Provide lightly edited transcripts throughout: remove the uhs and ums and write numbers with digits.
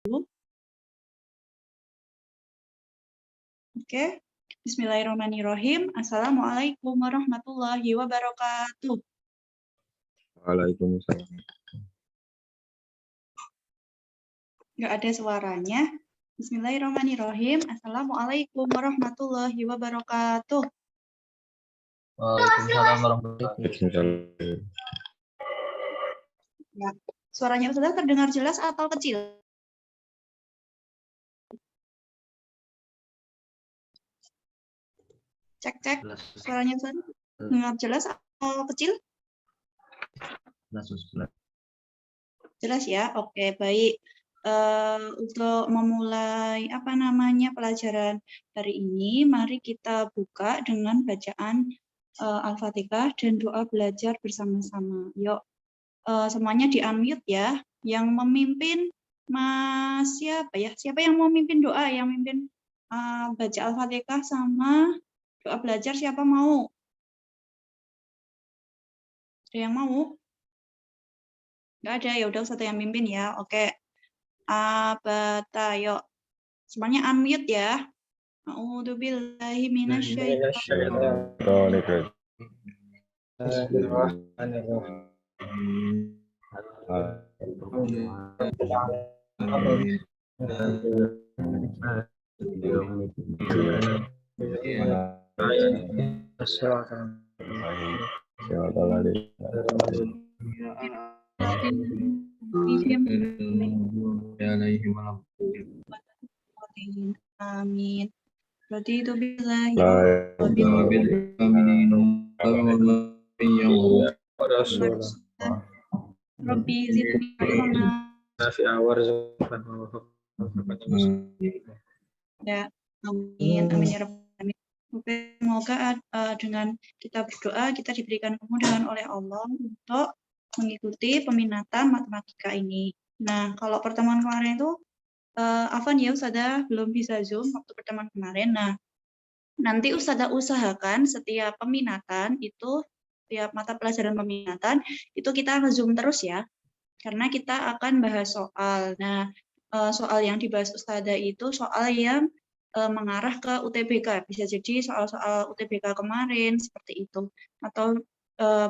Oke. Bismillahirrahmanirrahim. Assalamualaikum warahmatullahi wabarakatuh. Waalaikumsalam. Nggak ada suaranya. Bismillahirrahmanirrahim. Assalamualaikum warahmatullahi wabarakatuh. Waalaikumsalam warahmatullahi Waalaikumsalam. Ya. Suaranya sudah terdengar jelas atau kecil? Cek. Suaranya sudah terdengar jelas atau kecil? Jelas ya? Oke, baik. Untuk memulai pelajaran hari ini, mari kita buka dengan bacaan Al-Fatihah dan doa belajar bersama-sama. Yuk, semuanya di-unmute ya. Yang memimpin Mas siapa ya? Siapa yang mau mimpin doa? Yang mimpin baca Al-Fatihah sama doa belajar, siapa mau? Ada yang mau? Nggak ada, ya udah satu yang mimpin ya. Oke. Abata, yuk. Semuanya unmute ya. A'udzubillahi minasyaitonir Amin. Berarti itu billahi Rabbi zidni ilma. Ya, amin, amin ya Rabbal alamin. Oke, semoga dengan kita berdoa kita diberikan kemudahan oleh Allah untuk mengikuti peminatan matematika ini. Nah, kalau pertemuan kemarin itu Afan ya Ustazah belum bisa Zoom waktu pertemuan kemarin. Nah, nanti Ustazah usahakan setiap peminatan itu, setiap mata pelajaran peminatan itu kita nge-Zoom terus ya. Karena kita akan bahas soal. Nah, soal yang dibahas Ustazah itu soal yang mengarah ke UTBK. Bisa jadi soal-soal UTBK kemarin seperti itu, atau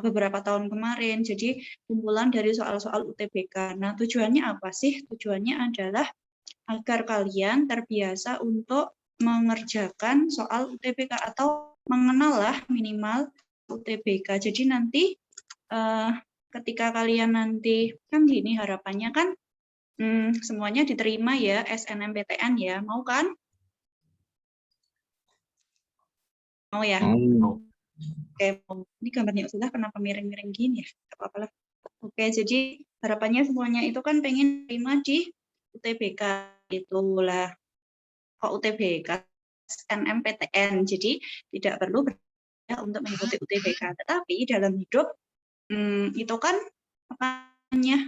beberapa tahun kemarin. Jadi kumpulan dari soal-soal UTBK. Nah, tujuannya apa sih? Tujuannya adalah agar kalian terbiasa untuk mengerjakan soal UTBK atau mengenal lah minimal UTBK. Jadi nanti ketika kalian nanti kan gini harapannya kan semuanya diterima ya SNMPTN ya, mau kan? Mau ya? Oke, ini gambarnya sudah kenapa miring-miring gini ya? Gak apa-apa lah. Oke, jadi harapannya semuanya itu kan pengen terima di UTBK itulah. Kok UTBK SNMPTN, jadi tidak perlu untuk mengikuti UTBK. Tetapi dalam hidup itu kan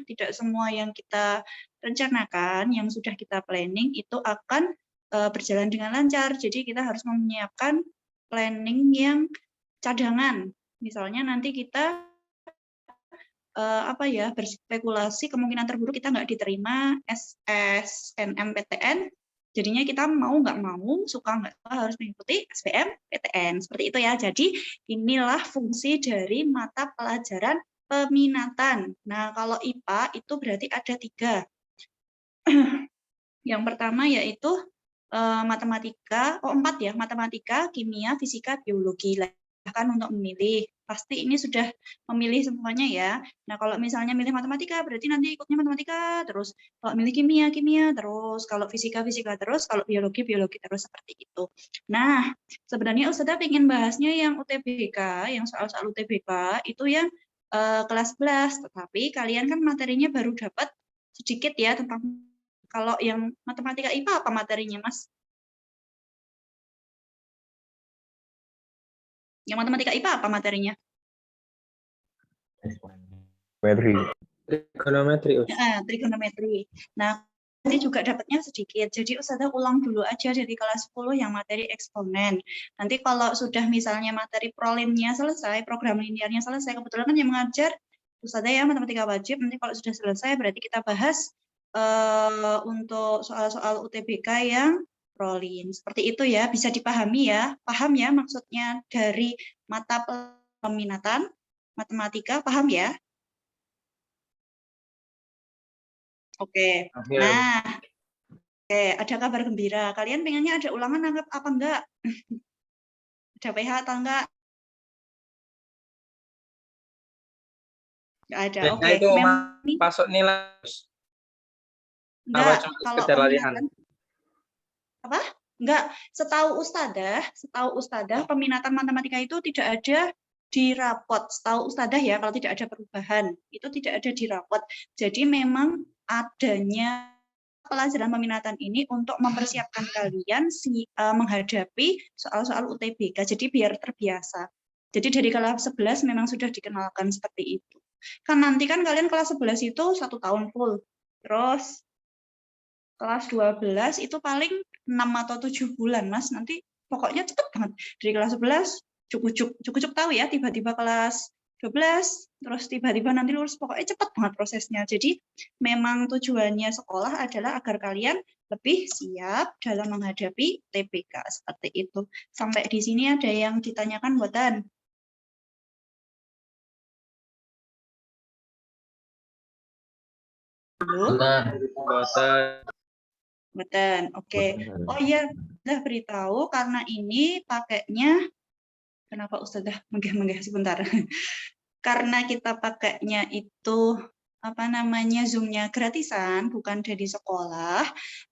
tidak semua yang kita rencanakan, yang sudah kita planning itu akan berjalan dengan lancar. Jadi kita harus menyiapkan planning yang cadangan. Misalnya nanti kita berspekulasi kemungkinan terburuk kita nggak diterima SNMPTN. Jadinya kita mau nggak mau, suka nggak suka harus mengikuti SBMPTN. Seperti itu ya. Jadi inilah fungsi dari mata pelajaran peminatan. Nah, kalau IPA itu berarti ada 3. Yang pertama yaitu matematika, 4 ya, matematika, kimia, fisika, biologi. Bahkan untuk memilih, pasti ini sudah memilih semuanya ya. Nah, kalau misalnya milih matematika, berarti nanti ikutnya matematika, terus kalau milih kimia, kimia, terus kalau fisika, fisika, terus kalau biologi, biologi, terus seperti itu. Nah, sebenarnya Ustazah ingin bahasnya yang UTBK, yang soal-soal UTBK, itu yang kelas 11, tetapi kalian kan materinya baru dapat sedikit ya tentang kalau yang matematika IPA apa materinya, Mas? Yang matematika IPA apa materinya? Trigonometri. Nah, nanti juga dapatnya sedikit. Jadi Ustazah ulang dulu aja dari kelas 10 yang materi eksponen. Nanti kalau sudah misalnya materi prolimnya selesai, program linearnya selesai, kebetulan kan yang mengajar Ustazah ya matematika wajib, nanti kalau sudah selesai berarti kita bahas untuk soal-soal UTBK yang prolin. Seperti itu ya, bisa dipahami ya. Paham ya maksudnya dari mata peminatan matematika, paham ya? Oke. Nah, oke, ada kabar gembira. Kalian pengennya ada ulangan anggap apa enggak? Ada PH atau enggak? Enggak ada. Nah, Oke. itu Memang masuk nilai. enggak, cuma kalau sekedar latihan? peminatan apa? Enggak, setahu ustadzah peminatan matematika itu tidak ada di rapot. Setahu ustadzah ya, kalau tidak ada perubahan, itu tidak ada di rapot. Jadi memang adanya pelajaran peminatan ini untuk mempersiapkan kalian menghadapi soal-soal UTBK. Jadi biar terbiasa. Jadi dari kelas 11 memang sudah dikenalkan seperti itu. Kan nanti kan kalian kelas 11 itu 1 tahun full. Terus kelas 12 itu paling 6 atau 7 bulan, Mas. Nanti pokoknya cepet banget. Dari kelas 11, cukup tahu ya, tiba-tiba kelas 12, terus tiba-tiba nanti lulus, pokoknya cepet banget prosesnya. Jadi memang tujuannya sekolah adalah agar kalian lebih siap dalam menghadapi TBK, seperti itu. Sampai di sini ada yang ditanyakan buatan? Halo? Buatan, oke. Oh iya, udah beritahu karena ini pakainya, kenapa Ustazah menggah-menggah sebentar? Karena kita pakainya itu apa namanya Zoom-nya gratisan, bukan dari sekolah.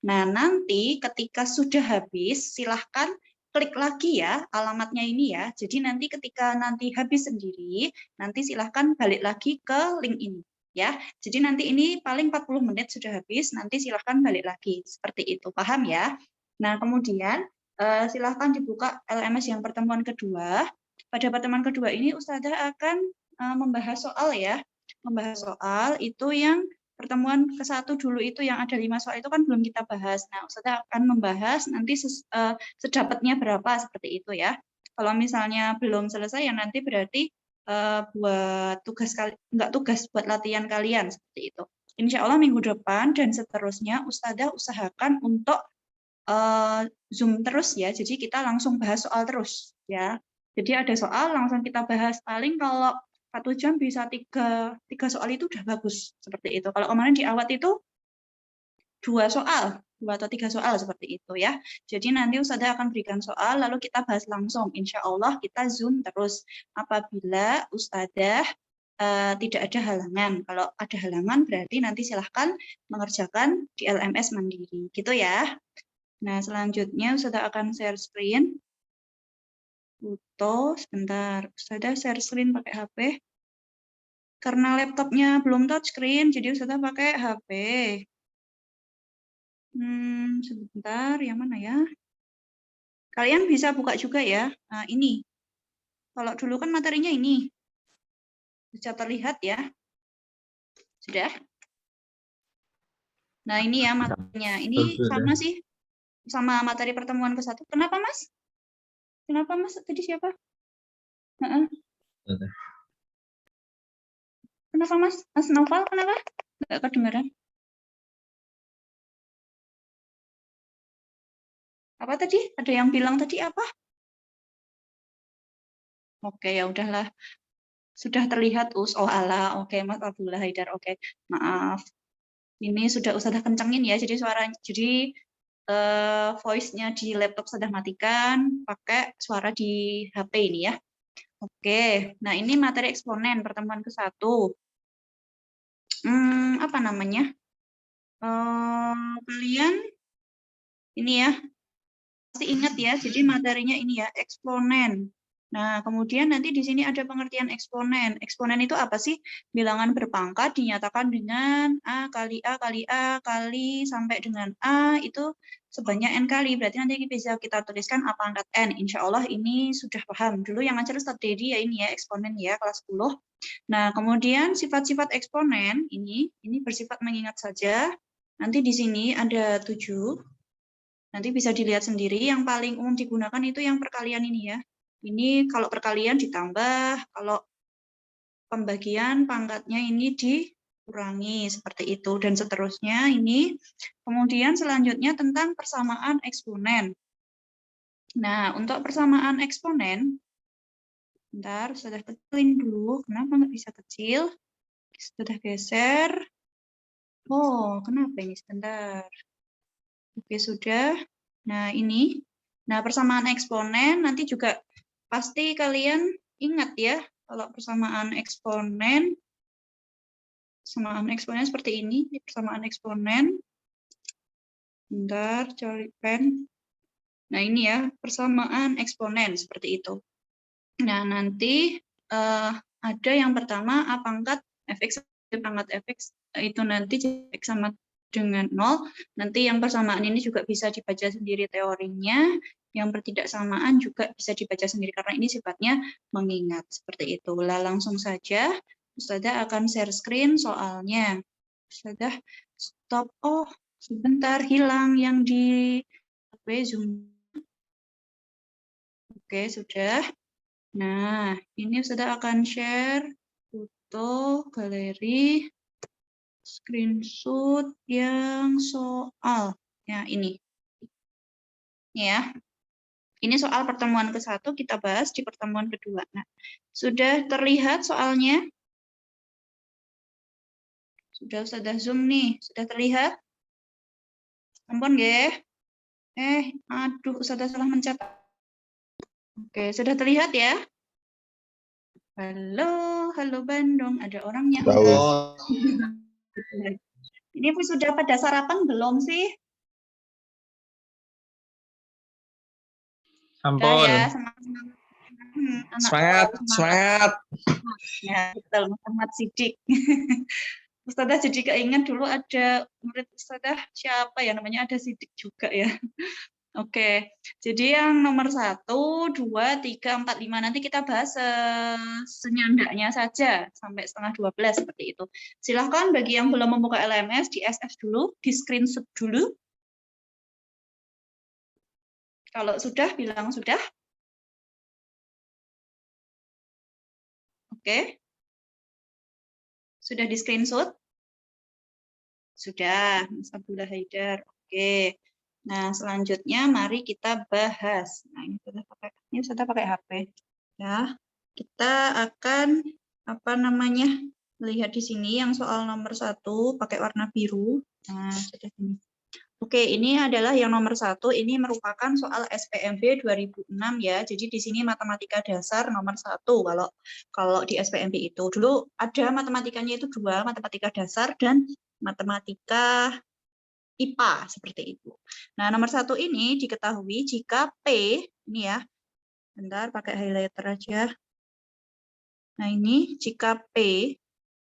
Nah, nanti ketika sudah habis, silahkan klik lagi ya alamatnya ini ya. Jadi nanti ketika nanti habis sendiri, nanti silahkan balik lagi ke link ini ya. Jadi nanti ini paling 40 menit sudah habis, nanti silahkan balik lagi. Seperti itu, paham ya? Nah, kemudian silahkan dibuka LMS yang pertemuan kedua. Pada pertemuan kedua ini Ustazah akan membahas soal ya, membahas soal itu yang pertemuan ke-1 dulu itu yang ada 5 soal itu kan belum kita bahas. Nah, Ustazah akan membahas nanti sedapatnya berapa seperti itu ya. Kalau misalnya belum selesai ya nanti berarti buat tugas enggak tugas buat latihan kalian seperti itu. Insya Allah minggu depan dan seterusnya Ustazah usahakan untuk Zoom terus ya. Jadi kita langsung bahas soal terus ya. Jadi ada soal langsung kita bahas, paling kalau 1 jam bisa tiga soal itu udah bagus seperti itu. Kalau kemarin di awat itu 2 soal, 2 atau 3 soal seperti itu ya. Jadi nanti Ustazah akan berikan soal lalu kita bahas langsung. Insya Allah kita Zoom terus apabila Ustazah tidak ada halangan. Kalau ada halangan berarti nanti silahkan mengerjakan di LMS mandiri gitu ya. Nah, selanjutnya Ustazah akan share screen. Foto, sebentar. Ustazah share screen pakai HP. Karena laptopnya belum touchscreen, jadi Ustazah pakai HP. Sebentar, yang mana ya? Kalian bisa buka juga ya. Nah, ini. Kalau dulu kan materinya ini. Bisa terlihat ya. Sudah? Nah, ini ya materinya. Ini sama sih. Sama materi pertemuan ke-1. Kenapa, Mas? Kenapa, Mas? Tadi siapa? Kenapa, Mas? Mas Noval, kenapa? Nggak kedengeran. Apa tadi? Ada yang bilang tadi apa? Oke, ya udahlah. Sudah terlihat oh ala. Oke, Mas Abdullah Haidar. Oke, maaf. Ini sudah Ustazah kencengin ya. Jadi voice-nya di laptop sudah matikan, pakai suara di HP ini ya. Oke, nah ini materi eksponen pertemuan ke-1. Apa namanya? Kalian ini ya, pasti ingat ya, jadi materinya ini ya, eksponen. Nah, kemudian nanti di sini ada pengertian eksponen. Eksponen itu apa sih? Bilangan berpangkat dinyatakan dengan A kali A kali A kali sampai dengan A itu sebanyak N kali. Berarti nanti bisa kita tuliskan A pangkat N. Insya Allah ini sudah paham. Dulu yang ngajar Ustadz Dedi ya ini ya, eksponen ya, kelas 10. Nah, kemudian sifat-sifat eksponen ini bersifat mengingat saja. Nanti di sini ada 7. Nanti bisa dilihat sendiri, yang paling umum digunakan itu yang perkalian ini ya. Ini kalau perkalian ditambah, kalau pembagian pangkatnya ini kurangi seperti itu dan seterusnya ini. Kemudian selanjutnya tentang persamaan eksponen. Nah, untuk persamaan eksponen, bentar, sudah kecilin dulu. Kenapa nggak bisa kecil? Sudah geser. Oh, kenapa ini? Sebentar. Oke, sudah. Nah, ini. Nah, persamaan eksponen nanti juga pasti kalian ingat ya, kalau persamaan eksponen seperti ini, persamaan eksponen. Bentar, cari pen. Nah, ini ya, persamaan eksponen seperti itu. Nah, nanti ada yang pertama A pangkat fx pangkat fx itu nanti x sama dengan 0. Nanti yang persamaan ini juga bisa dibaca sendiri teorinya. Yang bertidaksamaan juga bisa dibaca sendiri karena ini sifatnya mengingat seperti itu. Lah langsung saja Ustazah akan share screen soalnya. Ustazah stop. Oh, sebentar hilang yang di Zoom. Oke, sudah. Nah, ini sudah akan share foto galeri screenshot yang soal. Ya, ini. Ya. Ini soal pertemuan ke-1 kita bahas di pertemuan kedua. Nah, sudah terlihat soalnya? Sudah zoom nih, sudah terlihat? Ampun nggih. Aduh, sudah salah mencatat. Oke, sudah terlihat ya? Halo Bandung, ada orangnya. Tahu. Ini sudah pada sarapan belum sih? Ampun. Ya, Semangat. Ya, betul, Muhammad Sidik. Ustazah jadi keinget dulu ada murid Ustazah siapa ya namanya, ada Sidik juga ya. Oke, jadi yang nomor 1, 2, 3, 4, 5 nanti kita bahas senyandaknya saja sampai setengah 12 seperti itu. Silahkan bagi yang belum membuka LMS di SS dulu, di screenshot dulu. Kalau sudah, bilang sudah. Oke. Sudah di screenshot? Sudah, Mas Abdullah Haidar. Oke. Nah, selanjutnya mari kita bahas. Nah, ini sudah pakai HP. Ya. Kita akan lihat di sini yang soal nomor 1 pakai warna biru. Nah, sudah ini. Oke, ini adalah yang nomor 1. Ini merupakan soal SPMB 2006 ya. Jadi di sini matematika dasar nomor 1 kalau di SPMB itu. Dulu ada matematikanya itu 2, matematika dasar dan matematika IPA seperti itu. Nah, nomor 1 ini diketahui jika P ini ya. Bentar pakai highlighter aja. Nah, ini jika P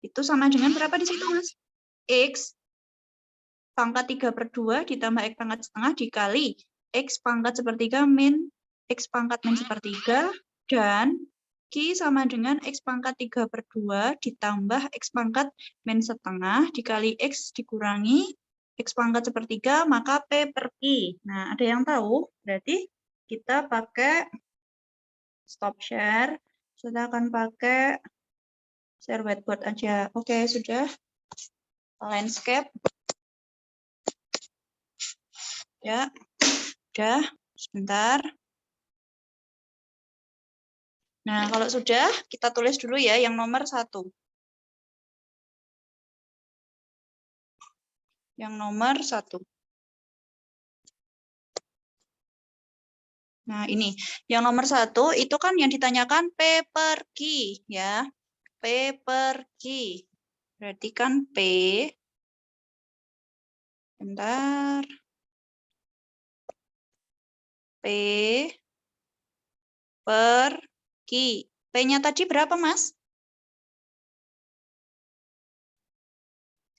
itu sama dengan berapa di situ, Mas? X pangkat 3/2 ditambah X pangkat setengah dikali X pangkat sepertiga min X pangkat min sepertiga dan Q sama dengan X pangkat 3/2 ditambah X pangkat min setengah dikali X dikurangi X pangkat sepertiga maka P per Q. Nah, ada yang tahu? Berarti kita pakai stop share. Kita akan pakai share whiteboard aja. Oke, sudah. Landscape. Ya, udah. Sebentar. Nah, kalau sudah, kita tulis dulu ya yang nomor 1. Yang nomor 1. Nah, ini. Yang nomor 1 itu kan yang ditanyakan P per Q, ya. P per Q. Berarti kan P. Bentar. P per Q. P-nya tadi berapa, Mas?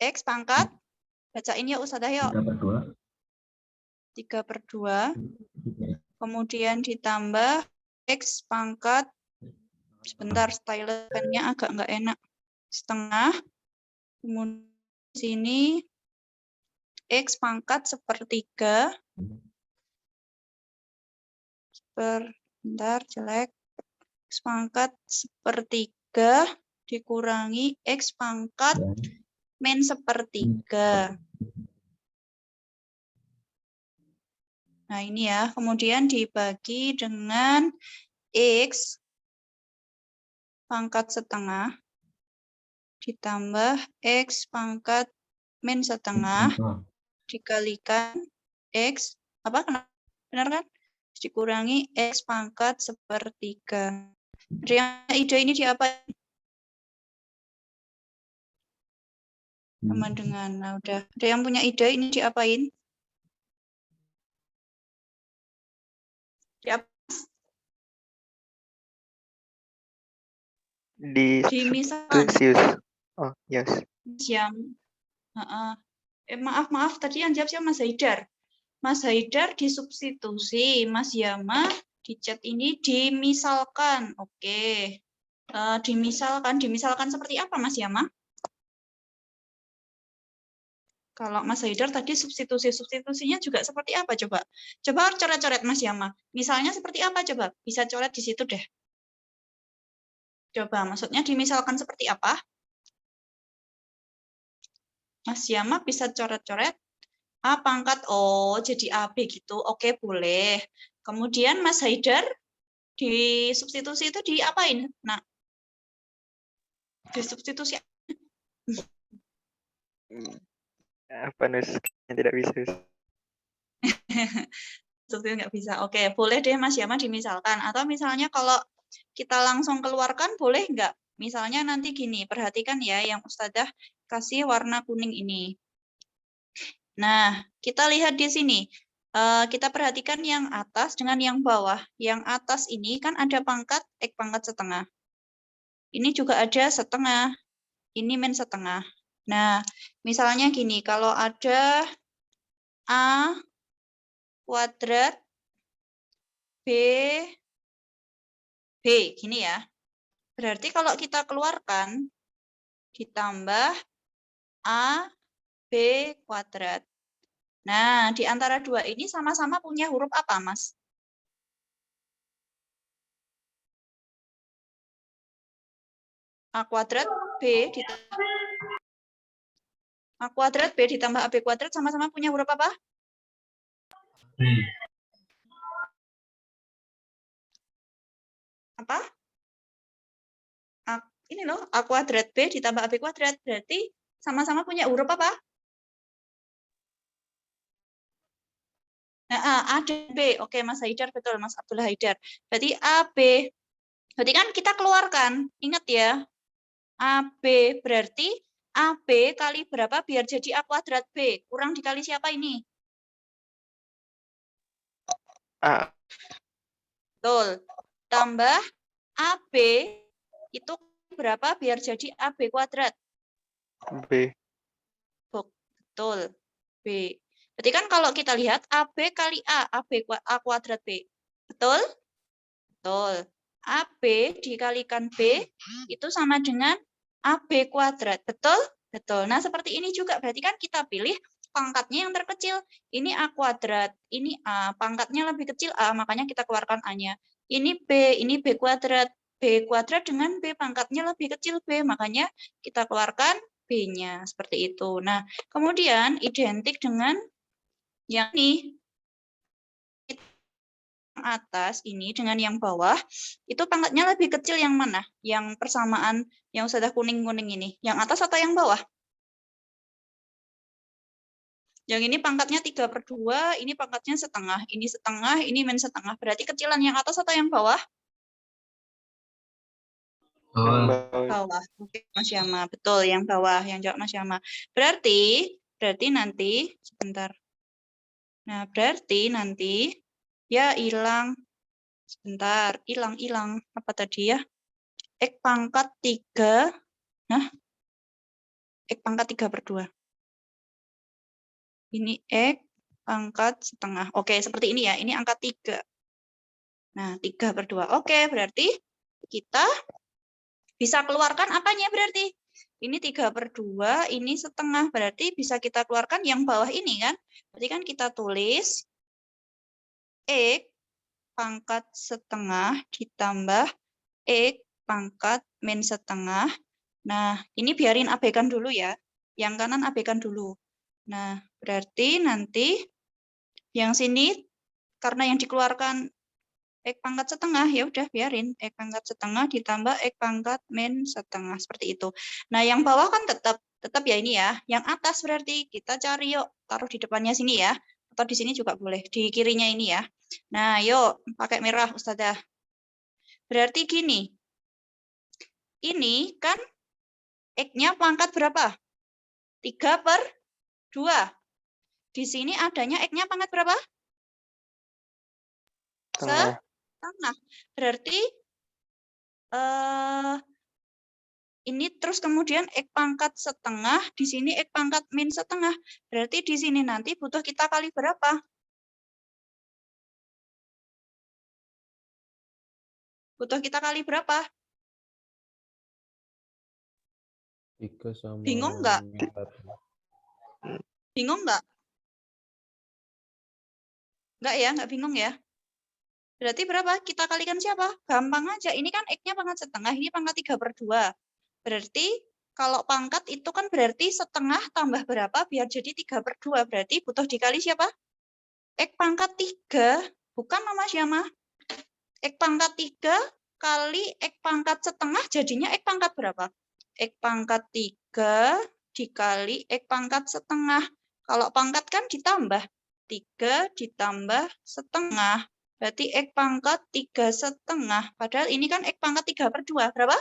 X pangkat. Bacain ya, Ustazah yuk. 3/2. Kemudian ditambah X pangkat. Sebentar, style pen-nya agak nggak enak. Setengah. Kemudian di sini X pangkat sepertiga. Bentar, jelek. X pangkat sepertiga dikurangi X pangkat min sepertiga. Nah, ini ya. Kemudian dibagi dengan X pangkat setengah ditambah X pangkat min setengah dikalikan X, apa? Benar kan? Dikurangi X pangkat sepertiga. Ada yang ide ini diapain? Sama dengan, nah udah. Ada yang punya ide ini diapain? Di Dimisalkan. substitusius. Oh, yes. Yang maaf tadi yang jawab siapa? Mas Haidar. Mas Haidar disubstitusi, Mas Yama di chat ini dimisalkan. Oke. Dimisalkan seperti apa Mas Yama? Kalau Mas Haidar tadi substitusinya juga seperti apa coba? Coba coret-coret Mas Yama. Misalnya seperti apa coba? Bisa coret di situ deh. Coba maksudnya dimisalkan seperti apa? Mas Yama bisa coret-coret A pangkat O jadi AB gitu. Oke, boleh. Kemudian Mas Haidar di substitusi itu diapain? Nah, di substitusi Apa Nus? Tidak bisa. substitusi nggak bisa. Oke, boleh deh Mas Yama dimisalkan. Atau misalnya kalau kita langsung keluarkan boleh nggak? Misalnya nanti gini, perhatikan ya yang Ustadzah kasih warna kuning ini. Nah, kita lihat di sini. Kita perhatikan yang atas dengan yang bawah. Yang atas ini kan ada pangkat X pangkat setengah. Ini juga ada setengah. Ini min setengah. Nah, misalnya gini, kalau ada A kuadrat B gini ya. Berarti kalau kita keluarkan ditambah A B kuadrat. Nah, di antara dua ini sama-sama punya huruf apa, Mas? A kuadrat B ditambah AB kuadrat sama-sama punya huruf apa? Apa? Ini loh, A kuadrat B ditambah AB kuadrat. Berarti sama-sama punya huruf apa? Nah, A dan B. Oke, Mas Haidar, betul. Mas Abdullah Haidar. Berarti AB. Berarti kan kita keluarkan. Ingat ya. AB berarti AB kali berapa biar jadi A kuadrat B? Kurang dikali siapa ini? A. Betul. Tambah AB itu berapa biar jadi AB kuadrat? B. Betul. B. Berarti kan kalau kita lihat AB kali A, A kuadrat B. Betul? Betul. AB dikalikan B itu sama dengan AB kuadrat. Betul? Betul. Nah, seperti ini juga. Berarti kan kita pilih pangkatnya yang terkecil. Ini A kuadrat, ini A. Pangkatnya lebih kecil A, makanya kita keluarkan A-nya. Ini B kuadrat. B kuadrat dengan B pangkatnya lebih kecil B, makanya kita keluarkan B-nya. Seperti itu. Nah, kemudian identik dengan yang ini. Atas ini dengan yang bawah, itu pangkatnya lebih kecil yang mana? Yang persamaan yang sudah kuning-kuning ini. Yang atas atau yang bawah? Yang ini pangkatnya 3/2, ini pangkatnya setengah. Ini setengah, ini min setengah. Berarti kecilan yang atas atau yang bawah? Bawah. Oke, Mas Yama. Betul, yang bawah. Yang jawab Mas Yama. Berarti nanti, sebentar. Nah, berarti nanti, ya hilang. Sebentar, hilang. Apa tadi ya? X pangkat 3. Nah, X pangkat 3/2. Ini X pangkat setengah. Oke, seperti ini ya. Ini angka 3. Nah, 3/2. Oke, berarti kita bisa keluarkan apanya berarti? Ini 3/2, ini setengah. Berarti bisa kita keluarkan yang bawah ini kan? Berarti kan kita tulis X pangkat setengah ditambah X pangkat min setengah. Nah, ini biarin abaikan dulu ya. Yang kanan abaikan dulu. Nah, berarti nanti yang sini karena yang dikeluarkan X pangkat setengah, ya udah biarin X pangkat setengah ditambah X pangkat min setengah, seperti itu. Nah, yang bawah kan tetap ya ini ya. Yang atas berarti kita cari yuk, taruh di depannya sini ya. Atau di sini juga boleh, di kirinya ini ya. Nah, yuk pakai merah Ustazah. Berarti gini. Ini kan X-nya pangkat berapa? 3/2. Di sini adanya X-nya pangkat berapa? Setengah. Setengah. Berarti ini terus kemudian X pangkat setengah, di sini X pangkat min setengah. Berarti di sini nanti butuh kita kali berapa? Butuh kita kali berapa? 3 sama Bingung nggak? min 1. Bingung nggak? Nggak ya, nggak bingung ya. Berarti berapa? Kita kalikan siapa? Gampang aja. Ini kan X-nya pangkat setengah, ini pangkat 3/2. Berarti kalau pangkat itu kan berarti setengah tambah berapa biar jadi 3/2. Berarti butuh dikali siapa? X pangkat 3. Bukan Mama Syama. X pangkat 3 kali X pangkat setengah jadinya X pangkat berapa? X pangkat 3 dikali X pangkat setengah. Kalau pangkat kan ditambah. 3 ditambah setengah. Berarti X pangkat 3/2. Padahal ini kan X pangkat 3/2. Berapa?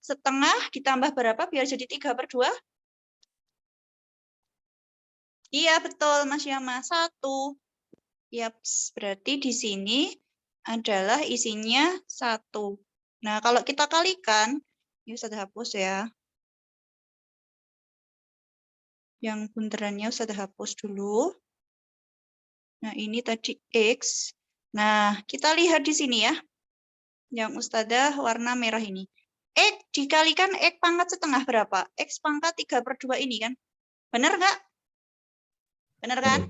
Setengah ditambah berapa biar jadi 3/2? Iya, betul Mas Yama. 1. Yaps, berarti di sini adalah isinya 1. Nah, kalau kita kalikan, ini sudah hapus ya. Yang bunterannya sudah hapus dulu. Nah, ini tadi X. Nah, kita lihat di sini ya. Yang Ustadzah warna merah ini. X dikalikan X pangkat setengah berapa? X pangkat 3/2 ini kan. Benar nggak? Benar kan?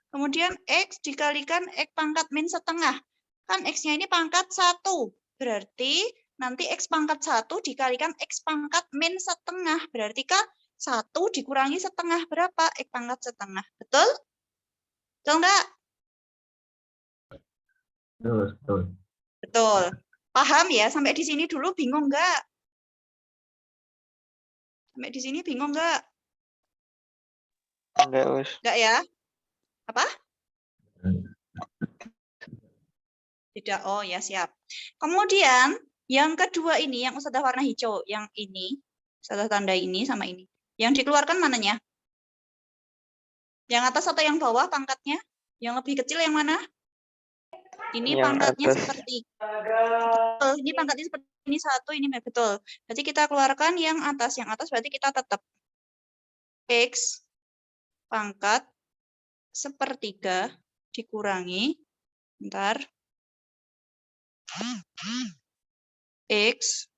Kemudian X dikalikan X pangkat min setengah. Kan X-nya ini pangkat 1. Berarti nanti X pangkat 1 dikalikan X pangkat min setengah. Berarti kan 1 dikurangi setengah berapa? X pangkat setengah. Betul? Betul nggak? Betul. Betul. Paham ya? Sampai di sini dulu bingung nggak? Sampai di sini bingung nggak? Enggak, Us. Nggak ya? Apa? Tidak. Oh ya, siap. Kemudian yang kedua ini, yang Ustadzah warna hijau. Yang ini, Ustadzah tanda ini sama ini. Yang dikeluarkan mananya? Yang atas atau yang bawah pangkatnya? Yang lebih kecil yang mana? Ini Yang pangkatnya atas. seperti betul. Ini pangkatnya seperti ini 1, ini betul. Berarti kita keluarkan yang atas. Yang atas berarti kita tetap X pangkat 1/3 dikurangi bentar X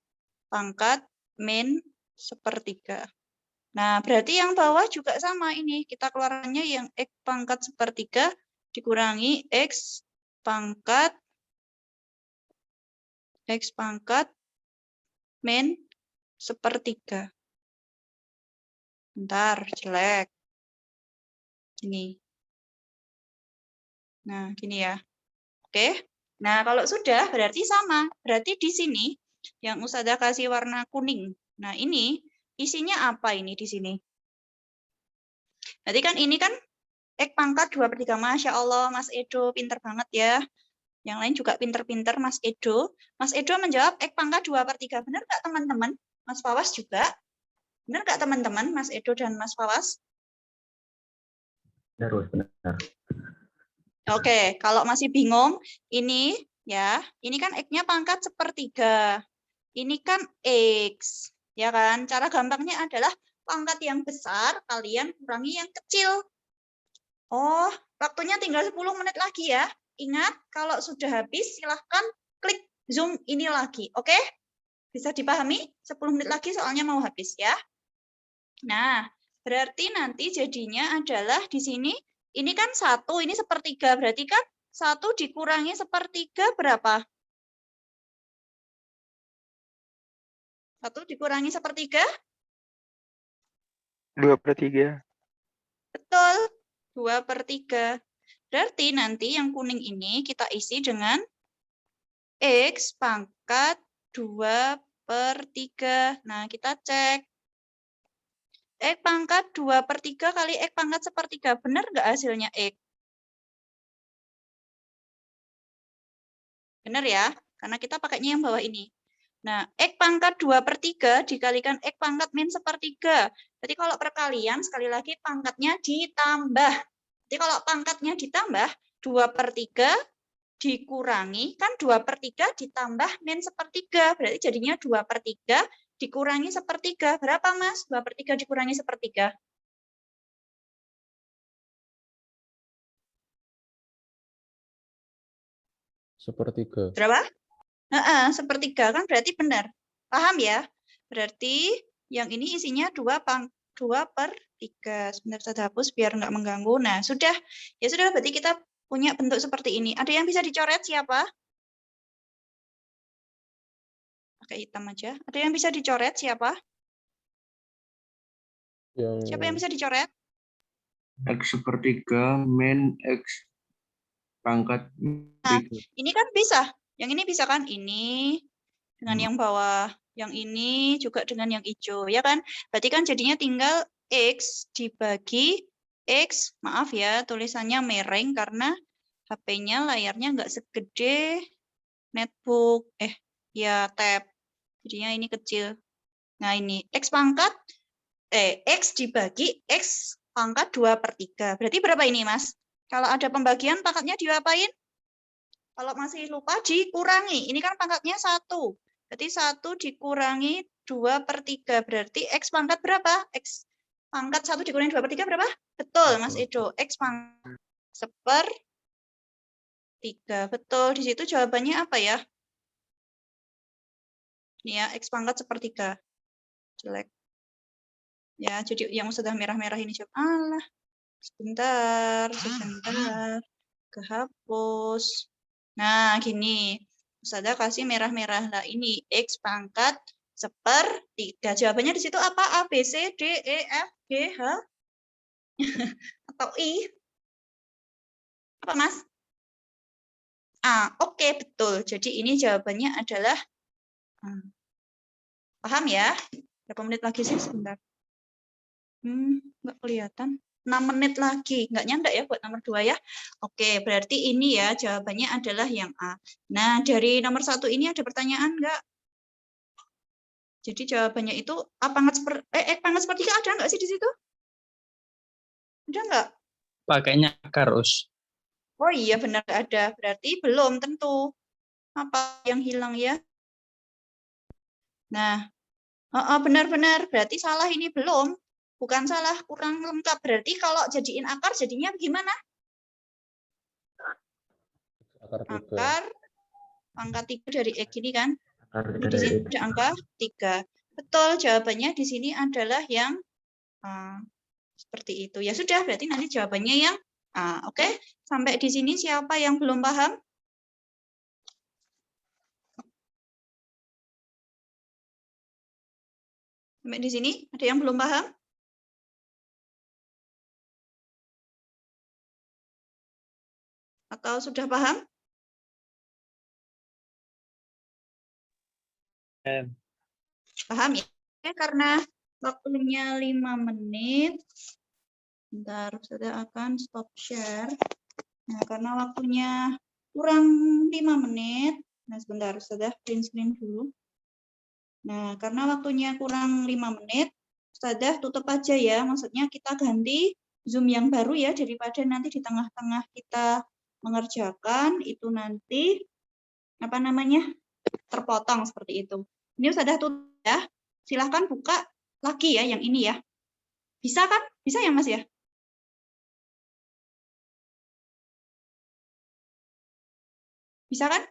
pangkat min 1/3. Nah, berarti yang bawah juga sama ini. Kita keluarannya yang X pangkat 1/3 dikurangi X pangkat min 1/3. Bentar, jelek. Ini. Nah, gini ya. Oke. Nah, kalau sudah berarti sama. Berarti di sini yang Ustadzah kasih warna kuning. Nah, ini isinya apa ini di sini? Berarti kan ini kan X pangkat 2/3. Masya Allah, Mas Edo pinter banget ya. Yang lain juga pinter-pinter, Mas Edo. Mas Edo menjawab X pangkat 2/3. Benar nggak teman-teman? Mas Fawas juga. Benar nggak teman-teman, Mas Edo dan Mas Fawas? Benar. Oke, kalau masih bingung, ini ya, ini kan X-nya pangkat 1/3. Ini kan X, ya kan? Cara gampangnya adalah pangkat yang besar, kalian kurangi yang kecil. Oh, waktunya tinggal 10 menit lagi ya. Ingat, kalau sudah habis, silahkan klik Zoom ini lagi. Oke? Bisa dipahami? 10 menit lagi soalnya mau habis ya. Nah, berarti nanti jadinya adalah di sini, ini kan 1, ini 1/3. Berarti kan 1 dikurangi 1/3 berapa? 1 dikurangi 1/3? 2/3. Betul, 2/3. Berarti nanti yang kuning ini kita isi dengan X pangkat 2/3. Nah, kita cek. X pangkat 2/3 kali X pangkat 1/3. Benar nggak hasilnya X? Benar ya? Karena kita pakainya yang bawah ini. Nah, X pangkat 2/3 dikalikan X pangkat min 1/3. Jadi kalau perkalian, sekali lagi pangkatnya ditambah. Jadi kalau pangkatnya ditambah, 2/3 dikurangi, kan 2/3 ditambah min 1/3. Berarti jadinya 2/3 dikurangi 1/3. Berapa, Mas? 2/3 dikurangi 1/3. 1/3. Berapa? 1/3 kan berarti benar. Paham ya? Berarti yang ini isinya 2/3. Sebentar saya hapus biar nggak mengganggu. Nah, sudah. Ya sudah, berarti kita punya bentuk seperti ini. Ada yang bisa dicoret siapa? Pakai hitam aja. Ada yang bisa dicoret siapa? Siapa yang bisa dicoret? X/3 min X pangkat 3. Ini kan bisa. Yang ini bisa kan? Ini dengan yang bawah. Yang ini juga dengan yang hijau. Ya kan? Berarti kan jadinya tinggal X dibagi X. Maaf ya, tulisannya mereng karena HP-nya layarnya nggak segede netbook. Ya tab. Jadinya ini kecil. Nah ini X pangkat, X dibagi X pangkat 2/3. Berarti berapa ini, Mas? Kalau ada pembagian, pangkatnya diapain? Kalau masih lupa, dikurangi. Ini kan pangkatnya 1. Berarti 1 dikurangi 2/3. Berarti X pangkat berapa? X pangkat 1 dikurangi 2/3 berapa? Betul, Mas Edo. X pangkat 1/3. Betul. Di situ jawabannya apa ya? Ini ya, X pangkat 1/3. Jelek. Ya, jadi yang sudah merah-merah ini coba. Alah. Sebentar. Kehapus. Nah, gini. Ustazah kasih merah-merah. Nah, ini X pangkat 1/3. Jawabannya di situ apa? A, B, C, D, E, F, G, H? Atau I? Apa, Mas? A. Oke, betul. Jadi ini jawabannya adalah paham ya? Berapa menit lagi sih? Sebentar. Nggak kelihatan. 6 menit lagi. Nggak nyanda ya buat nomor 2 ya. Oke, berarti ini ya jawabannya adalah yang A. Nah, dari nomor 1 ini ada pertanyaan nggak? Jadi jawabannya itu A pangkat pangkat 1/3 ada nggak sih di situ? Ada nggak? Pakainya karus. Oh iya, benar nggak ada. Berarti belum tentu. Apa yang hilang ya? Nah, benar-benar. Berarti salah ini belum. Bukan salah, kurang lengkap. Berarti kalau jadiin akar, jadinya gimana? Akar angka 3 dari X ini kan? Ini di sini ada angka 3. Betul, jawabannya di sini adalah yang seperti itu. Ya sudah, berarti nanti jawabannya yang A. Oke, sampai di sini siapa yang belum paham? Sampai di sini ada yang belum paham? Atau sudah paham? Paham ya? Karena waktunya 5 menit. Bentar, saya akan stop share. Nah, karena waktunya kurang 5 menit. Nah, sebentar, saya print screen dulu. Nah, karena waktunya kurang 5 menit, Ustazah tutup aja ya. Maksudnya kita ganti Zoom yang baru ya, daripada nanti di tengah-tengah kita mengerjakan, itu nanti apa namanya terpotong seperti itu. Ini Ustazah tutup ya. Silahkan buka lagi ya yang ini ya. Bisa kan? Bisa ya Mas ya? Bisa kan?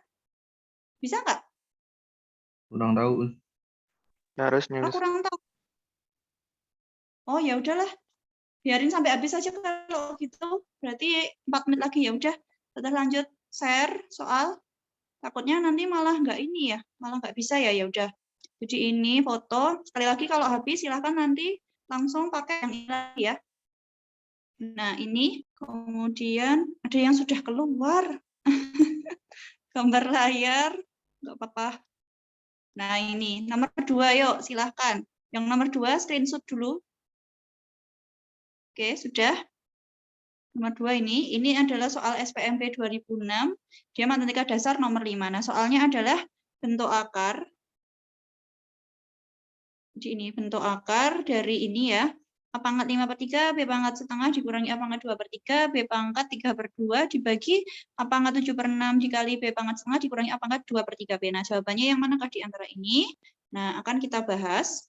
Bisa nggak? Kurang tahu. Harusnya. Kurang tahu. Oh ya udahlah, biarin sampai habis aja kalau gitu. Berarti 4 menit lagi ya udah. Kita lanjut share soal. Takutnya nanti malah nggak ini ya, malah nggak bisa ya. Ya udah. Jadi ini foto. Sekali lagi kalau habis silahkan nanti langsung pakai yang ini ya. Nah, ini kemudian ada yang sudah keluar. Gambar layar, nggak apa-apa. Nah, ini nomor 2, yuk silahkan. Yang nomor 2, screenshot dulu. Oke, sudah. Nomor 2 ini adalah soal SPMP 2006. Dia matematika dasar nomor 5. Nah, soalnya adalah bentuk akar. Jadi ini bentuk akar dari ini ya. A pangkat 5/3, B pangkat setengah dikurangi A pangkat 2/3, B pangkat 3/2 dibagi A pangkat 7/6 dikali B pangkat setengah dikurangi A pangkat 2/3B. Nah, jawabannya yang manakah di antara ini? Nah, akan kita bahas.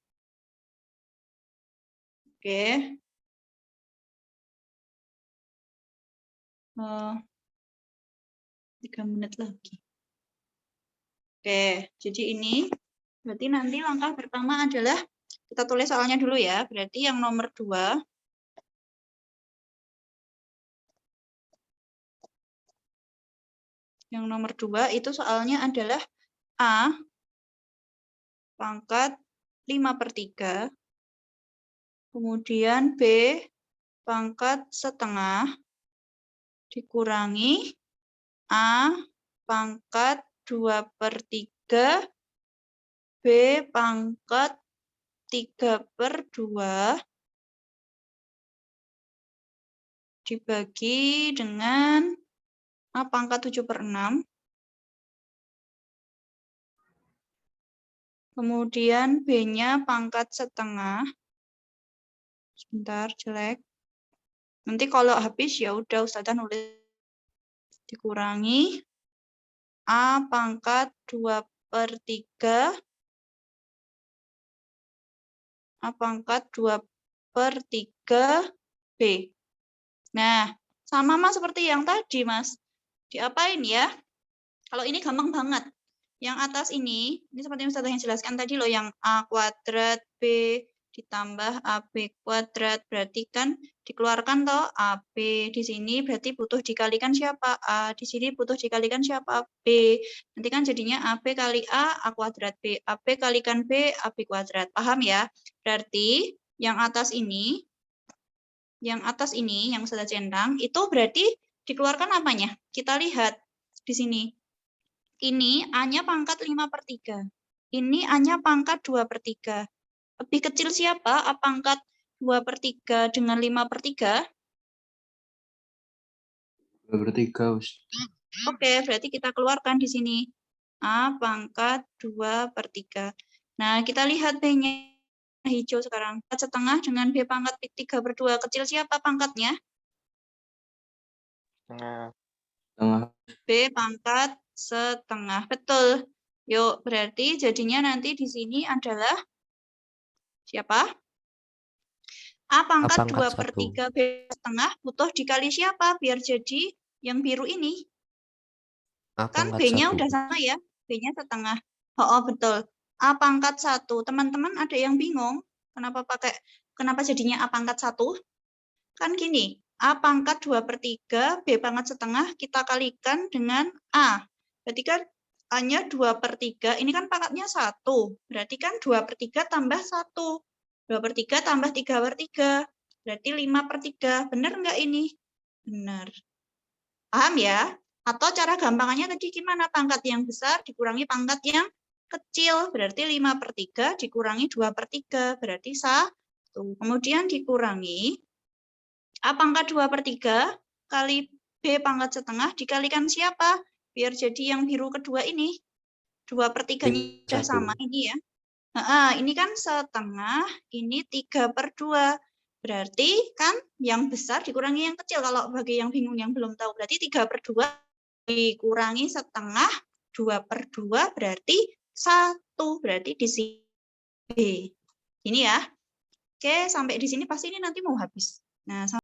Oke. 3 menit lagi. Oke, jadi ini berarti nanti langkah pertama adalah kita tulis soalnya dulu ya. Berarti yang nomor 2. Yang nomor 2 itu soalnya adalah A pangkat 5/3, kemudian B pangkat setengah dikurangi A pangkat 2/3, B pangkat 3/2 dibagi dengan A pangkat 7/6. Kemudian B-nya pangkat setengah. Sebentar, jelek. Nanti kalau habis ya udah Ustazah nulis. Dikurangi A pangkat 2/3. A pangkat 2/3B. Nah, sama Mas seperti yang tadi, Mas. Diapain ya? Kalau ini gampang banget. Yang atas ini seperti yang Ustazah yang jelaskan tadi loh, yang A kuadrat B ditambah AB kuadrat, berarti kan dikeluarkan toh AB. Di sini berarti butuh dikalikan siapa? A. Di sini butuh dikalikan siapa? B. Nanti kan jadinya AB kali A kuadrat B. AB kalikan B, AB kuadrat. Paham ya? Berarti yang atas ini, yang sudah centang, itu berarti dikeluarkan apanya? Kita lihat di sini. Ini A-nya pangkat 5/3. Ini A-nya pangkat 2/3. Lebih kecil siapa? A pangkat 2/3 dengan 5/3? 2/3, Us. Oke, berarti kita keluarkan di sini. A pangkat 2/3. Nah, kita lihat B-nya hijau sekarang. Setengah dengan B pangkat 3/2. Kecil siapa pangkatnya? Nah, Setengah. B pangkat setengah. Betul. Yuk, berarti jadinya nanti di sini adalah siapa? A pangkat 2/3 B setengah butuh dikali siapa? Biar jadi yang biru ini. Kan B-nya udah sama ya. B-nya setengah. Oh, betul. A pangkat 1. Teman-teman ada yang bingung? Kenapa jadinya A pangkat 1? Kan gini. A pangkat 2/3, B pangkat setengah, kita kalikan dengan A. Berarti kan A-nya 2/3, ini kan pangkatnya 1. Berarti kan 2/3 tambah 1. 2/3 tambah 3/3. Berarti 5/3. Benar nggak ini? Benar. Paham ya? Atau cara gampangannya tadi gimana? Pangkat yang besar dikurangi pangkat yang kecil. Berarti 5/3 dikurangi 2/3. Berarti 1. Kemudian dikurangi A pangkat 2/3 kali B pangkat setengah dikalikan siapa? Biar jadi yang biru kedua ini. 2/3-nya sudah sama ini ya. Nah, ini kan setengah, ini 3/2. Berarti kan yang besar dikurangi yang kecil. Kalau bagi yang bingung, yang belum tahu. Berarti 3/2 dikurangi setengah, 2/2 berarti 1. Berarti di sini B. Ini ya. Oke, sampai di sini pasti ini nanti mau habis. Nah,